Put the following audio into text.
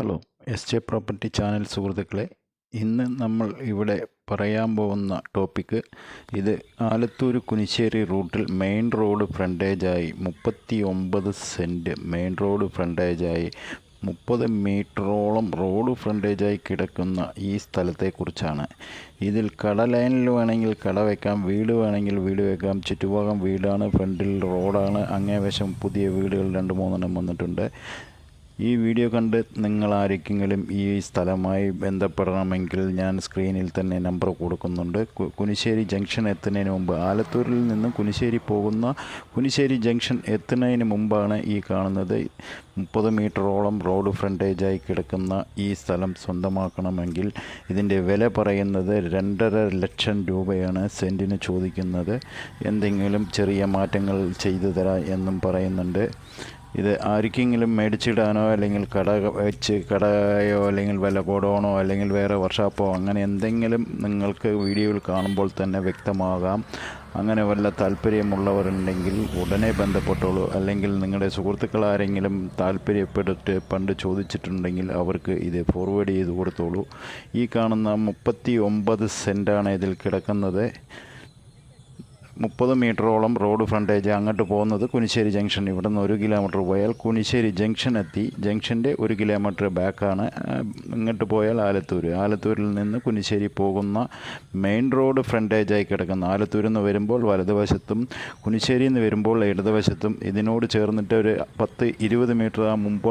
Hello S J property channel സുഹൃത്തുക്കളെ, ഇന്ന് നമ്മൾ ഇവിടെ പറയാൻ പോകുന്ന ടോപ്പിക്ക് ഇത് ആലത്തൂർ കുനിശ്ശേരി റൂട്ടിൽ മെയിൻ റോഡ് ഫ്രണ്ടേജായി 39 സെൻറ്റ് മെയിൻ റോഡ് ഫ്രണ്ടേജായി 30 മീറ്ററോളം റോഡ് ഫ്രണ്ടേജായി കിടക്കുന്ന ഈ സ്ഥലത്തെക്കുറിച്ചാണ്. ഇതിൽ കട ലൈനിൽ വേണമെങ്കിൽ കട വയ്ക്കാം, വീട് വേണമെങ്കിൽ വീട് വയ്ക്കാം. ചുറ്റുഭാഗം വീടാണ്, ഫ്രണ്ടിൽ റോഡാണ്. അങ്ങേവശം പുതിയ വീടുകൾ 2-3 വന്നിട്ടുണ്ട്. ഈ വീഡിയോ കണ്ട് നിങ്ങൾ ആരെങ്കിലും ഈ സ്ഥലമായി ബന്ധപ്പെടണമെങ്കിൽ ഞാൻ സ്ക്രീനിൽ തന്നെ നമ്പർ കൊടുക്കുന്നുണ്ട്. കുനിശ്ശേരി ജംഗ്ഷൻ എത്തുന്നതിന് മുമ്പ്, ആലത്തൂരിൽ നിന്ന് കുനിശ്ശേരി പോകുന്ന കുനിശ്ശേരി ജംഗ്ഷൻ എത്തുന്നതിന് മുമ്പാണ് ഈ കാണുന്നത്. 30 മീറ്ററോളം റോഡ് ഫ്രണ്ടേജായി കിടക്കുന്ന ഈ സ്ഥലം സ്വന്തമാക്കണമെങ്കിൽ ഇതിൻ്റെ വില പറയുന്നത് 2.5 ലക്ഷം രൂപയാണ് സെൻറ്റിന് ചോദിക്കുന്നത്. എന്തെങ്കിലും ചെറിയ മാറ്റങ്ങൾ ചെയ്തു തരാം എന്നും പറയുന്നുണ്ട്. ഇത് ആർക്കെങ്കിലും മേടിച്ചിടാനോ അല്ലെങ്കിൽ കട വെച്ച് കടയോ അല്ലെങ്കിൽ വല്ല ഗോഡൗണോ അല്ലെങ്കിൽ വേറെ വർക്ക്ഷോപ്പോ അങ്ങനെ എന്തെങ്കിലും നിങ്ങൾക്ക് വീഡിയോയിൽ കാണുമ്പോൾ തന്നെ വ്യക്തമാകാം. അങ്ങനെ വല്ല താല്പര്യമുള്ളവരുണ്ടെങ്കിൽ ഉടനെ ബന്ധപ്പെട്ടോളൂ. അല്ലെങ്കിൽ നിങ്ങളുടെ സുഹൃത്തുക്കൾ ആരെങ്കിലും താല്പര്യപ്പെട്ടിട്ട് പണ്ട് ചോദിച്ചിട്ടുണ്ടെങ്കിൽ അവർക്ക് ഇത് ഫോർവേഡ് ചെയ്ത് കൊടുത്തോളൂ. ഈ കാണുന്ന 39 സെൻറ്റാണ് ഇതിൽ കിടക്കുന്നത്. 30 മീറ്ററോളം റോഡ് ഫ്രണ്ടേജ്. അങ്ങോട്ട് പോകുന്നത് കുനിശ്ശേരി ജംഗ്ഷൻ. ഇവിടെ നിന്ന് 1 കിലോമീറ്റർ പോയാൽ കുനിശ്ശേരി ജംഗ്ഷൻ എത്തി. ജംഗ്ഷൻ്റെ 1 കിലോമീറ്റർ ബാക്കാണ്. ഇങ്ങോട്ട് പോയാൽ ആലത്തൂരിൽ നിന്ന് കുനിശ്ശേരി പോകുന്ന മെയിൻ റോഡ് ഫ്രണ്ടേജായി കിടക്കുന്ന, ആലത്തൂരിൽ നിന്ന് വരുമ്പോൾ വലതുവശത്തും കുനിശ്ശേരിയിൽ നിന്ന് വരുമ്പോൾ ഇടതുവശത്തും ഇതിനോട് ചേർന്നിട്ട് ഒരു 10-20 മീറ്റർ മുമ്പ്